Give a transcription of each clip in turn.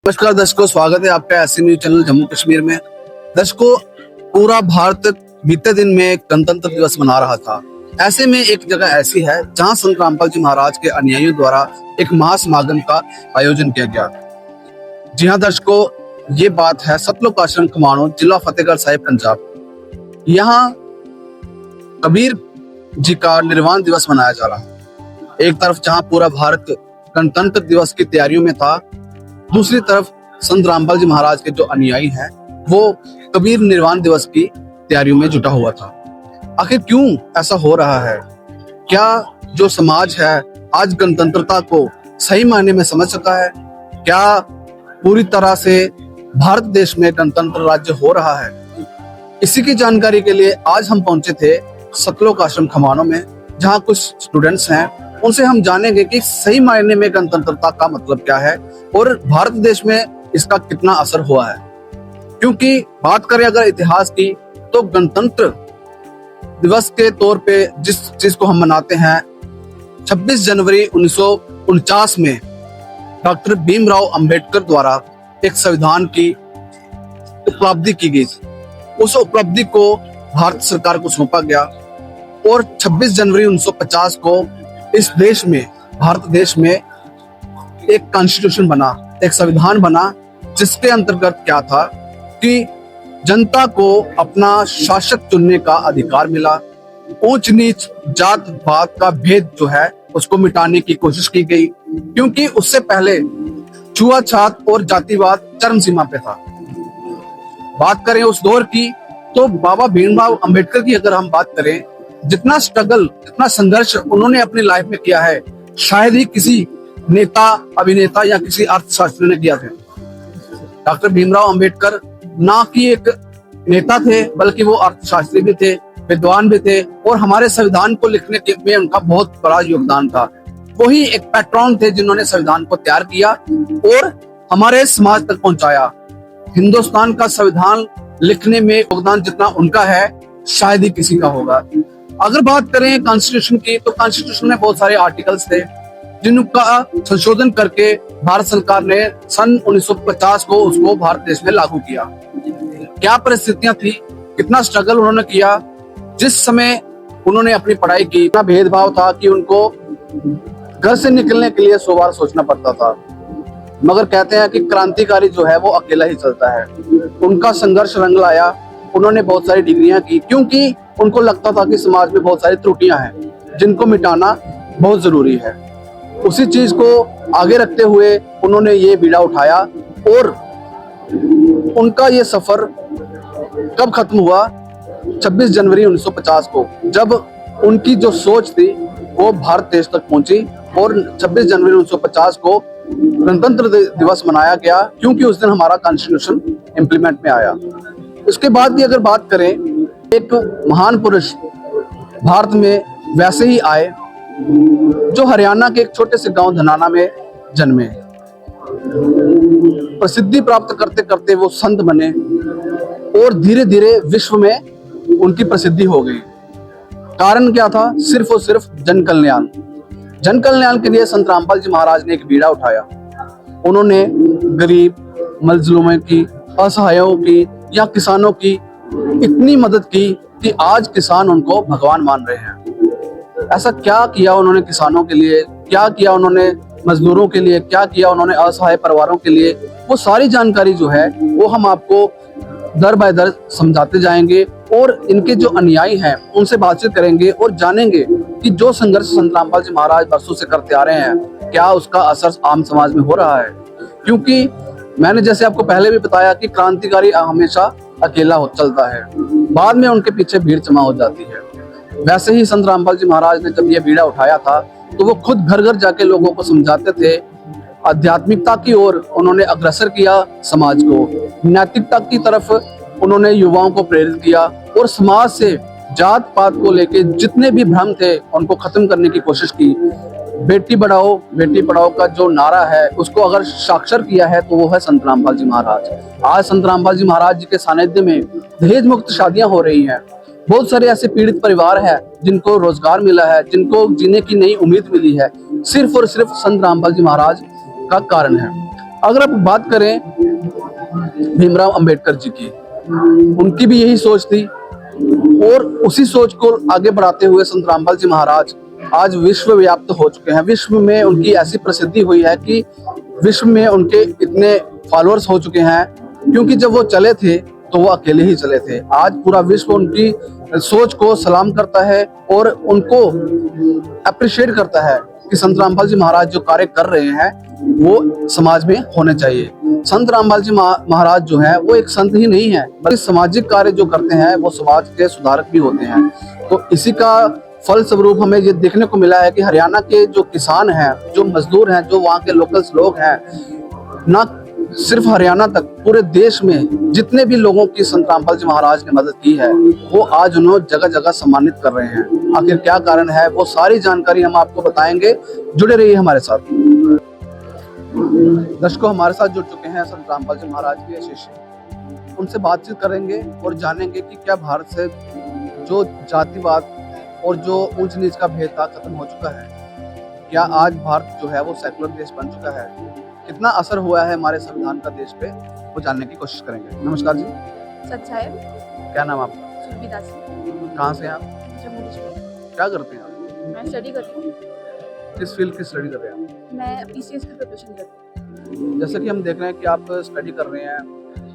नमस्कार दर्शकों, स्वागत है आपका ऐसी न्यूज चैनल जम्मू कश्मीर में। दर्शकों, पूरा भारत बीते दिन में गणतंत्र दिवस मना रहा था। ऐसे में एक जगह ऐसी है जहां संत रामपाल जी महाराज के अनुयायियों द्वारा एक महासमागम का आयोजन किया गया। जी हाँ दर्शकों, ये बात है सतलोक आश्रम खमाणों, जिला फतेहगढ़ साहिब, पंजाब। यहाँ कबीर जी का निर्वाण दिवस मनाया जा रहा है। एक तरफ जहाँ पूरा भारत गणतंत्र दिवस की तैयारियों में था, दूसरी तरफ संत रामपाल जी महाराज के जो अनुयायी हैं वो कबीर निर्वाण दिवस की तैयारियों में जुटा हुआ था। आखिर क्यों ऐसा हो रहा है? क्या जो समाज है आज गणतंत्रता को सही मायने में समझ सका है? क्या पूरी तरह से भारत देश में गणतंत्र राज्य हो रहा है? इसी की जानकारी के लिए आज हम पहुंचे थे सतलोक आश्रम खमाणों में, जहां कुछ स्टूडेंट्स हैं। उनसे हम जानेंगे कि सही मायने में गणतंत्रता का मतलब क्या है और भारत देश में इसका कितना असर हुआ है। क्योंकि बात करें अगर इतिहास की, तो गणतंत्र दिवस के तौर पे जिस चीज को हम मनाते हैं, 26 जनवरी 1949 में डॉक्टर भीमराव अंबेडकर द्वारा एक संविधान की उपलब्धि की गई। उस उपलब्धि को भारत सरकार को सौंपा गया और 26 जनवरी 1950 को इस देश में, भारत देश में एक कॉन्स्टिट्यूशन बना, एक संविधान बना, जिसके अंतर्गत क्या था कि जनता को अपना शासक चुनने का अधिकार मिला। ऊंच नीच, जात पात का भेद जो है उसको मिटाने की कोशिश की गई, क्योंकि उससे पहले छुआछात और जातिवाद चरम सीमा पे था। बात करें उस दौर की, तो बाबा भीमराव अंबेडकर की अगर हम बात करें, जितना स्ट्रगल, जितना संघर्ष उन्होंने अपनी लाइफ में किया है, शायद ही किसी नेता, अभिनेता या किसी अर्थशास्त्री ने किया था। डॉक्टर भीमराव अंबेडकर ना कि एक नेता थे, बल्कि वो अर्थशास्त्री भी थे, विद्वान भी थे, और हमारे संविधान को लिखने में उनका बहुत बड़ा योगदान था। वही एक पैट्रॉन थे जिन्होंने संविधान को तैयार किया और हमारे समाज तक पहुंचाया। हिंदुस्तान का संविधान लिखने में योगदान जितना उनका है, शायद ही किसी का होगा। अगर बात करें कॉन्स्टिट्यूशन की, तो कॉन्स्टिट्यूशन में बहुत सारे आर्टिकल्स थे जिनका संशोधन करके भारत सरकार ने सन 1950 को उसको भारत देश में लागू किया। क्या परिस्थितियां थी, कितना स्ट्रगल उन्होंने किया। जिस समय उन्होंने अपनी पढ़ाई की, इतना भेदभाव था कि उनको घर से निकलने के लिए 100 बार सोचना पड़ता था। मगर कहते हैं कि क्रांतिकारी जो है वो अकेला ही चलता है। उनका संघर्ष रंग लाया। उन्होंने बहुत सारी डिग्रियां की, क्योंकि उनको लगता था कि समाज में बहुत सारी त्रुटियां हैं जिनको मिटाना बहुत जरूरी है। उसी चीज को आगे रखते हुए उन्होंने ये बीड़ा उठाया और उनका ये सफर कब खत्म हुआ? 26 जनवरी 1950 को, जब उनकी जो सोच थी वो भारत देश तक पहुंची और 26 जनवरी 1950 को गणतंत्र दिवस मनाया गया, क्योंकि उस दिन हमारा कॉन्स्टिट्यूशन इम्प्लीमेंट में आया। उसके बाद की अगर बात करें, एक महान पुरुष भारत में वैसे ही आए जो हरियाणा के एक छोटे से गांव धनाना में जन्मे। प्रसिद्धि प्राप्त करते करते वो संत बने और धीरे धीरे विश्व में उनकी प्रसिद्धि हो गई। कारण क्या था? सिर्फ और सिर्फ जन कल्याण। जन कल्याण के लिए संत रामपाल जी महाराज ने एक बीड़ा उठाया। उन्होंने गरीब, मजलूमों की, असहायों की या किसानों की इतनी मदद की कि आज किसान उनको भगवान मान रहे हैं। ऐसा क्या किया उन्होंने किसानों के लिए, क्या किया उन्होंने मजदूरों के लिए, क्या किया उन्होंने असहाय परिवारों के लिए, वो सारी जानकारी जो है वो हम आपको दर बाय दर समझाते जाएंगे और इनके जो अनुयायी हैं उनसे बातचीत करेंगे और जानेंगे कि जो संघर्ष संत रामपाल जी महाराज वर्षों से करते आ रहे हैं, क्या उसका असर आम समाज में हो रहा है। क्योंकि मैंने जैसे आपको पहले भी बताया कि क्रांतिकारी हमेशा अकेला चलता है, बाद में उनके पीछे भीड़ जमा हो जाती है। वैसे ही संत रामपाल जी महाराज ने जब ये बीड़ा उठाया था, तो वो खुद घर घर जाके लोगों को समझाते थे। आध्यात्मिकता की ओर उन्होंने अग्रसर किया समाज को, नैतिकता की तरफ उन्होंने युवाओं को प्रेरित किया और समाज से जात पात को लेके जितने भी भ्रम थे उनको खत्म करने की कोशिश की। बेटी बढ़ाओ बेटी पढ़ाओ का जो नारा है उसको अगर साक्षर किया है तो वो है संत रामपाल जी महाराज। आज संत रामपाल जी महाराज जी के सानिध्य में दहेज मुक्त शादियां हो रही हैं। बहुत सारे ऐसे पीड़ित परिवार हैं जिनको रोजगार मिला है, जिनको जीने की नई उम्मीद मिली है, सिर्फ और सिर्फ संत रामपाल जी महाराज का कारण है। अगर आप बात करें भीमराव अंबेडकर जी की, उनकी भी यही सोच थी और उसी सोच को आगे बढ़ाते हुए संत रामपाल जी महाराज आज विश्व व्याप्त हो चुके हैं। विश्व में उनकी ऐसी प्रसिद्धि हुई है कि विश्व में उनके इतने फॉलोअर्स हो चुके हैं, क्योंकि जब वो चले थे तो वो अकेले ही चले थे। आज पूरा विश्व उनकी सोच को सलाम करता है और उनको अप्रिशिएट करता है कि संत रामपाल जी महाराज जो कार्य कर रहे हैं वो समाज में होने चाहिए। संत रामपाल जी महाराज जो है वो एक संत ही नहीं है, बल्कि सामाजिक कार्य जो करते हैं वो समाज के सुधारक भी होते हैं। तो इसी का फल स्वरूप हमें ये देखने को मिला है कि हरियाणा के जो किसान हैं, जो मजदूर हैं, जो वहाँ के लोकल्स लोग हैं, ना सिर्फ हरियाणा तक पूरे देश में जितने भी लोगों की संत रामपाल जी महाराज ने मदद की है वो आज उन्हें जगह जगह सम्मानित कर रहे हैं। आखिर क्या कारण है, वो सारी जानकारी हम आपको बताएंगे। जुड़े रहिए हमारे साथ। दर्शकों, हमारे साथ जुड़ चुके हैं संत रामपाल जी महाराज के शिष्य। उनसे बातचीत करेंगे और जानेंगे कि क्या भारत से जो जातिवाद और जो ऊंच नीच का भेद था खत्म हो चुका है, क्या आज भारत जो है वो सेकुलर देश बन चुका है, कितना असर हुआ है हमारे संविधान का देश पे, वो जानने की कोशिश करेंगे। नमस्कार जी। सच साहेब। क्या नाम आपका? सुरभिदास। कहाँ से हैं आप? जम्मू कश्मीर। क्या करते हैं आप? मैं स्टडी कर रही हूँ। किस फील्ड की स्टडी कर रहे हैं आप? मैं पीसीएस की प्रिपरेशन कर रही हूँ। जैसे कि हम देख रहे हैं कि आप स्टडी कर रहे हैं,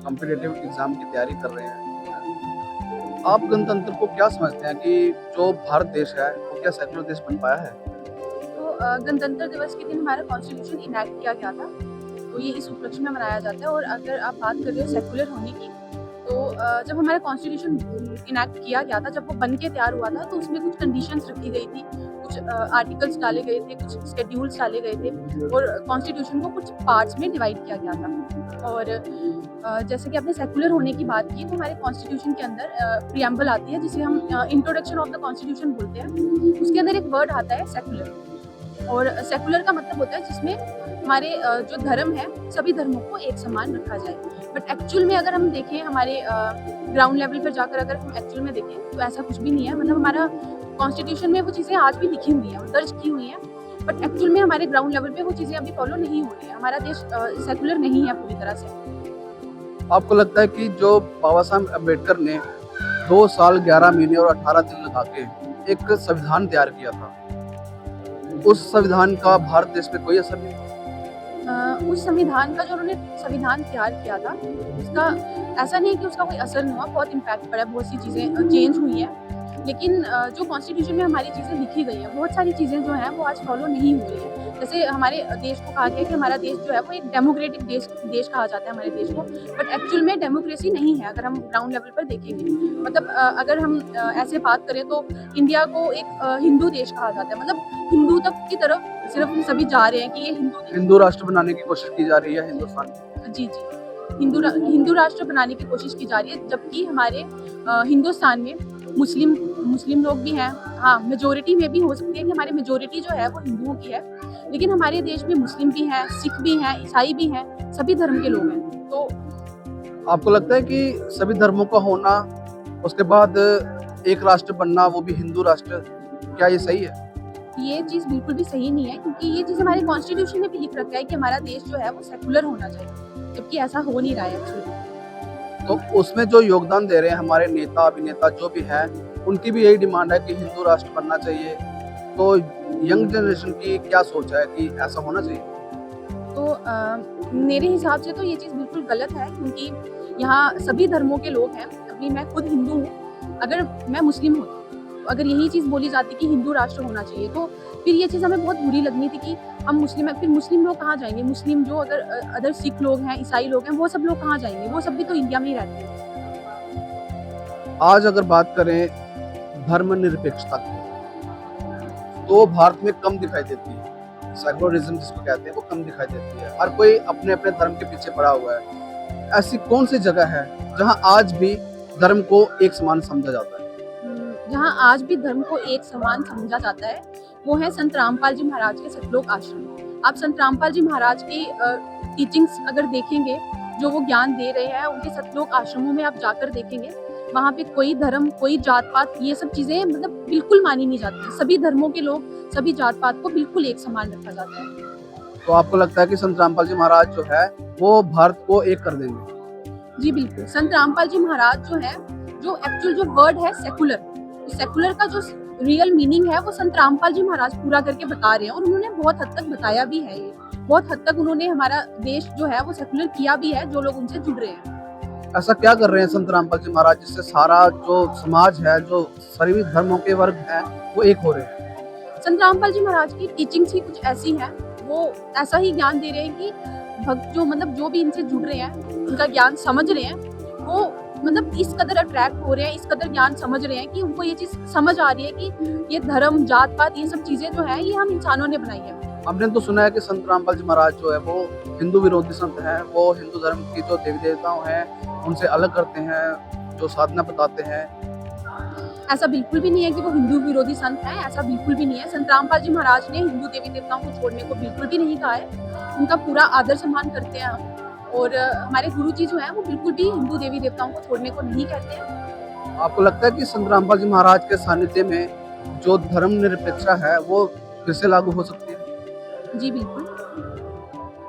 कॉम्पिटिटिव एग्जाम की तैयारी कर रहे हैं, आप गणतंत्र को क्या समझते हैं कि जो भारत देश है वो क्या सेकुलर देश बन पाया है? तो गणतंत्र दिवस के दिन हमारा कॉन्स्टिट्यूशन इनैक्ट किया गया था, तो ये इस उपलक्ष्य में मनाया जाता है। और अगर आप बात कर रहे हो सेकुलर होने की, तो जब हमारा कॉन्स्टिट्यूशन इनैक्ट किया गया था, जब वो बन के तैयार हुआ था, तो उसमें कुछ कंडीशंस रखी गई थी, कुछ आर्टिकल्स डाले गए थे, कुछ स्केड्यूल्स डाले गए थे और कॉन्स्टिट्यूशन को कुछ पार्ट्स में डिवाइड किया गया था। और जैसे कि आपने सेकुलर होने की बात की, तो हमारे कॉन्स्टिट्यूशन के अंदर प्रियम्बल आती है, जिसे हम इंट्रोडक्शन ऑफ द कॉन्स्टिट्यूशन बोलते हैं। उसके अंदर एक वर्ड आता है सेकुलर, और सेकुलर का मतलब होता है जिसमें हमारे जो धर्म है सभी धर्मों को एक समान रखा जाए। बट एक्चुअल में अगर हम देखें, हमारे ग्राउंड लेवल पर जाकर अगर हम एक्चुअल में देखें तो ऐसा कुछ भी नहीं है। मतलब हमारा कॉन्स्टिट्यूशन में वो चीज़ें आज भी लिखी हुई हैं, दर्ज की हुई हैं, बट एक्चुअल में हमारे ग्राउंड लेवल पे वो चीज़ें अभी फॉलो नहीं हो रही है। हमारा देश सेकुलर नहीं है पूरी तरह से। आपको लगता है कि जो बाबा साहब अम्बेडकर ने 2 साल 11 महीने और 18 दिन लगा के एक संविधान तैयार किया था, उस संविधान का भारत देश पे कोई असर नहीं? उस संविधान का जो उन्होंने संविधान तैयार किया था, उसका ऐसा नहीं है कि उसका कोई असर नहीं हुआ, बहुत इम्पैक्ट पड़ा, बहुत सी चीज़ें चेंज हुई हैं। लेकिन जो कॉन्स्टिट्यूशन में हमारी चीज़ें लिखी गई हैं, बहुत सारी चीज़ें जो हैं वो आज फॉलो नहीं हो रही है। जैसे हमारे देश को कहा गया है कि हमारा देश जो है वो एक डेमोक्रेटिक देश कहा जाता है हमारे देश को, बट एक्चुअल में डेमोक्रेसी नहीं है अगर हम ग्राउंड लेवल पर देखेंगे। मतलब अगर हम ऐसे बात करें तो इंडिया को एक हिंदू देश कहा जाता है। मतलब हिंदू तक की तरफ सिर्फ हम सभी जा रहे हैं कि ये हिंदू राष्ट्र बनाने की कोशिश की जा रही है हिंदुस्तान में। जी हिंदू राष्ट्र बनाने की कोशिश की जा रही है, जबकि हमारे हिंदुस्तान में मुस्लिम लोग भी हैं। हाँ, मेजोरिटी में भी हो सकती है कि हमारी मेजोरिटी जो है वो हिंदुओं की है, लेकिन हमारे देश में मुस्लिम भी हैं, सिख भी हैं, ईसाई भी हैं, सभी धर्म के लोग हैं। तो आपको लगता है कि सभी धर्मों का होना, उसके बाद एक राष्ट्र बनना, वो भी हिंदू राष्ट्र, क्या ये सही है? ये चीज़ बिल्कुल भी सही नहीं है, क्योंकि ये चीज़ हमारे कॉन्स्टिट्यूशन में भी लिख रखा है कि हमारा देश जो है वो सेकुलर होना चाहिए, जबकि ऐसा हो नहीं रहा है एक्चुअली। तो उसमें जो योगदान दे रहे हैं हमारे नेता अभिनेता जो भी हैं, उनकी भी यही डिमांड है कि हिंदू राष्ट्र बनना चाहिए। तो यंग जनरेशन की क्या सोच है कि ऐसा होना चाहिए? तो मेरे हिसाब से तो ये चीज़ बिल्कुल गलत है, क्योंकि यहाँ सभी धर्मों के लोग हैं। अभी मैं खुद हिंदू हूँ, अगर मैं मुस्लिम होती तो अगर यही चीज़ बोली जाती कि हिंदू राष्ट्र होना चाहिए, तो फिर ये चीज़ हमें बहुत बुरी लगनी थी कि हम मुस्लिम हैं, फिर मुस्लिम लोग कहाँ जाएंगे? मुस्लिम जो अदर सिख लोग हैं, ईसाई लोग हैं, वो सब लोग कहाँ जाएंगे? वो सब भी तो इंडिया में ही रहते हैं। आज अगर बात करें धर्मनिरपेक्षता की, तो भारत में कम दिखाई देती है। सेकुलरिज्म जिसको कहते हैं वो कम दिखाई देती है। हर कोई अपने अपने धर्म के पीछे पड़ा हुआ है। ऐसी कौन सी जगह है जहां आज भी धर्म को एक समान समझा जाता है? जहाँ आज भी धर्म को एक समान समझा जाता है वो है संत रामपाल जी महाराज के सतलोक आश्रम। आप संत रामपाल जी महाराज की टीचिंग्स अगर देखेंगे, जो वो ज्ञान दे रहे हैं, उनके सतलोक आश्रमों में आप जाकर देखेंगे, वहाँ पे कोई धर्म, कोई जात पात, ये सब चीज़ें मतलब बिल्कुल मानी नहीं जाती। सभी धर्मों के लोग, सभी जात पात को बिल्कुल एक समान रखा जाता है। तो आपको लगता है कि संत रामपाल जी महाराज जो है वो भारत को एक कर देंगे? जी बिल्कुल, संत रामपाल जी महाराज जो है, जो एक्चुअल जो वर्ड है सेकुलर, सेकुलर का जो रियल मीनिंग है वो संत रामपाल जी महाराज पूरा करके बता रहे हैं, और उन्होंने बहुत हद तक बताया भी है। ये बहुत हद तक उन्होंने हमारा देश जो है वो सेकुलर किया भी है, जो लोग उनसे जुड़ रहे हैं। ऐसा क्या कर रहे हैं संत रामपाल जी महाराज जिससे सारा जो समाज है, जो सभी धर्मों के वर्ग हैं, वो एक हो रहे हैं? संत रामपाल जी महाराज की टीचिंग्स ही कुछ ऐसी हैं, वो ऐसा ही ज्ञान दे रहे हैं कि भक्त जो मतलब जो भी इनसे जुड़ रहे हैं, उनका ज्ञान समझ रहे हैं, वो मतलब इस कदर अट्रैक्ट हो रहे हैं, इस कदर ज्ञान समझ रहे हैं कि उनको ये चीज समझ आ रही है कि ये धर्म, जात पात, ये सब चीजें जो है ये हम इंसानों ने बनाई है। हमने तो सुना है कि संत रामपाल जी महाराज जो है वो हिंदू विरोधी संत हैं, वो हिंदू धर्म की जो देवी देवताओं हैं उनसे अलग करते हैं, जो साधना बताते हैं। ऐसा बिल्कुल भी नहीं है कि वो हिंदू विरोधी संत हैं, ऐसा बिल्कुल भी नहीं है। संत रामपाल जी महाराज ने हिंदू देवी देवताओं को छोड़ने को बिल्कुल भी नहीं कहा है, उनका पूरा आदर सम्मान करते हैं हम। और हमारे गुरु जी जो हैं वो बिल्कुल भी हिंदू देवी देवताओं को छोड़ने को नहीं कहते हैं। आपको लगता है कि संत रामपाल जी महाराज के सानिध्य में जो धर्म निरपेक्षता है वो फिर से लागू हो सकती है? जी बिल्कुल।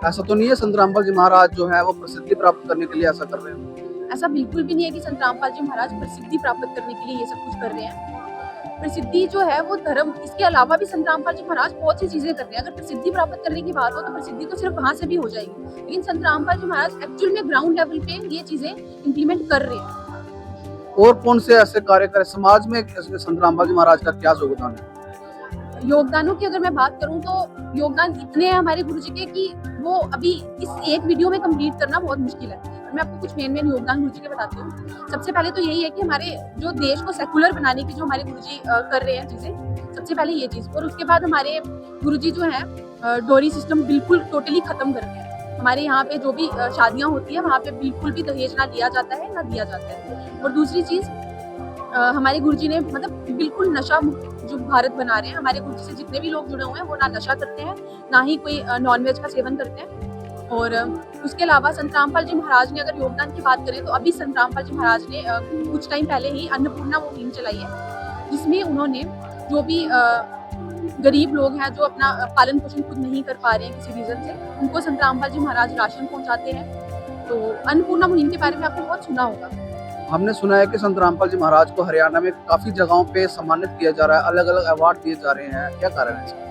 ऐसा तो नहीं है संत रामपाल जी महाराज जो है वो प्रसिद्धि प्राप्त करने के लिए ऐसा कर रहे हैं? ऐसा बिल्कुल भी नहीं है कि संत रामपाल जी महाराज प्रसिद्धि प्राप्त करने के लिए ये सब कुछ कर रहे हैं। प्रसिद्धि जो है वो धर्म, इसके अलावा भी संत रामपाल जी महाराज बहुत सी चीजें कर रहे हैं। अगर प्रसिद्धि प्राप्त करने की बात हो तो प्रसिद्धि तो सिर्फ वहां से भी हो जाएगी, लेकिन संत रामपाल जी महाराज एक्चुअल में ग्राउंड लेवल पे ये चीजें इम्प्लीमेंट कर रहे हैं। और कौन से ऐसे कार्य करें समाज में संत रामपाल जी महाराज का क्या योगदान है? योगदानों की अगर मैं बात करूं तो योगदान इतने हैं हमारे गुरु जी के कि वो अभी इस एक वीडियो में कंप्लीट करना बहुत मुश्किल है। मैं आपको कुछ मेन योगदान गुरु जी के बताती हूँ। सबसे पहले तो यही है कि हमारे जो देश को सेकुलर बनाने की जो हमारे गुरु जी कर रहे हैं चीजें, सबसे पहले ये चीज। और उसके बाद हमारे गुरु जी जो है डोरी सिस्टम बिल्कुल टोटली खत्म कर रहे हैं। हमारे यहाँ पे जो भी शादियां होती है वहाँ पे बिल्कुल भी दहेज ना लिया जाता है, ना दिया जाता है। और दूसरी चीज, हमारे गुरुजी ने मतलब बिल्कुल नशा मुक्त जो भारत बना रहे हैं। हमारे गुरुजी से जितने भी लोग जुड़े हुए हैं वो ना नशा करते हैं, ना ही कोई नॉनवेज का सेवन करते हैं। और उसके अलावा संत रामपाल जी महाराज ने अगर योगदान की बात करें तो अभी संत रामपाल जी महाराज ने कुछ टाइम पहले ही अन्नपूर्णा मुहिम चलाई है, जिसमें उन्होंने जो भी गरीब लोग हैं जो अपना पालन पोषण खुद नहीं कर पा रहे हैं किसी रीजन से, उनको संत रामपाल जी महाराज राशन पहुंचाते हैं। तो अन्नपूर्णा मुहिम के बारे में आपने बहुत सुना होगा। हमने सुना है कि संत रामपाल जी महाराज को हरियाणा में काफी जगहों पे सम्मानित किया जा रहा है, अलग अलग अवार्ड दिए जा रहे हैं, क्या कारण है इसका?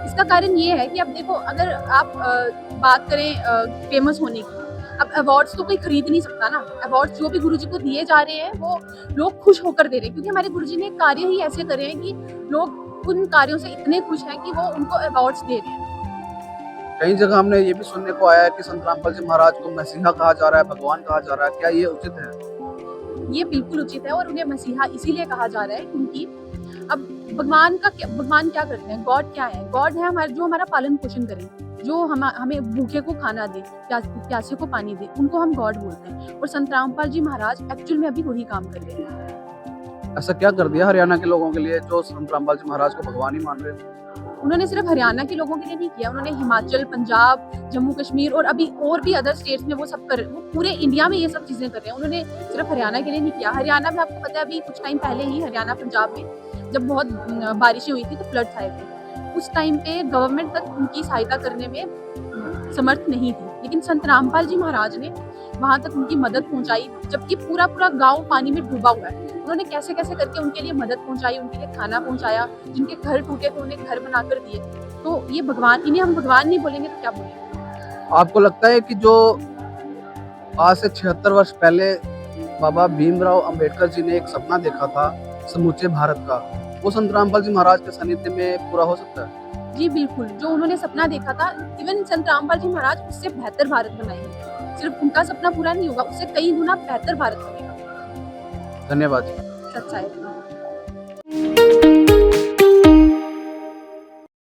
इसका कारण ये है कि अब देखो, अगर आप बात करें फेमस होने की, अब अवार्ड्स तो कोई खरीद नहीं सकता ना। अवार्ड्स जो भी गुरुजी को दिए जा रहे हैं वो लोग खुश होकर दे रहे हैं, क्योंकि हमारे गुरुजी ने कार्य ही ऐसे करे हैं कि लोग उन कार्यों से इतने खुश हैं कि वो उनको अवार्ड्स दे रहे हैं। कई जगह हमने ये भी सुनने को आया है कि संत रामपाल जी महाराज को मसीहा कहा जा रहा है, भगवान कहा जा रहा है, क्या ये उचित है? ये बिल्कुल उचित है, और उन्हें मसीहा इसीलिए कहा जा रहा है क्योंकि अब भगवान क्या करते हैं? गॉड क्या है? गॉड है हमारा, जो हमारा पालन पोषण करे, जो हमें भूखे को खाना दे, प्यासे को पानी दे, उनको हम गॉड बोलते हैं। और संत रामपाल जी महाराज एक्चुअल में अभी वही काम कर रहे हैं। ऐसा क्या कर दिया हरियाणा के लोगों के लिए जो संत रामपाल जी महाराज को भगवान ही मान रहे हैं? उन्होंने सिर्फ हरियाणा के लोगों के लिए नहीं किया, उन्होंने हिमाचल, पंजाब, जम्मू कश्मीर और अभी और भी अदर स्टेट्स में वो पूरे इंडिया में ये सब चीजें कर रहे हैं। उन्होंने सिर्फ हरियाणा के लिए नहीं किया। हरियाणा में आपको पता है अभी कुछ टाइम पहले ही हरियाणा, पंजाब में जब बहुत बारिशें हुई थी तो फ्लड्स आए थे, उस टाइम पे गवर्नमेंट तक उनकी सहायता करने में समर्थ नहीं थी, लेकिन संत रामपाल जी महाराज ने वहां तक उनकी मदद पहुंचाई, जबकि पूरा गांव पानी में डूबा हुआ है। उन्होंने कैसे कैसे करके उनके लिए मदद पहुंचाई, उनके लिए खाना पहुंचाया, जिनके घर टूटे थे उन्हें घर बनाकर दिए। तो ये भगवान, इन्हें हम भगवान नहीं बोलेंगे तो क्या बोलेंगे? आपको लगता है कि जो आज से 76 वर्ष पहले बाबा भीमराव अंबेडकर जी ने एक सपना देखा था समूचे भारत का, वो संत रामपाल जी महाराज के सानिध्य में पूरा हो सकता है? जी बिल्कुल, जो उन्होंने सपना देखा था, इवन संत रामपाल जी महाराज उससे बेहतर भारत बनाएंगे। सिर्फ उनका सपना पूरा नहीं होगा, उससे कई गुना बेहतर भारत बनेगा। धन्यवाद। सच्चाई।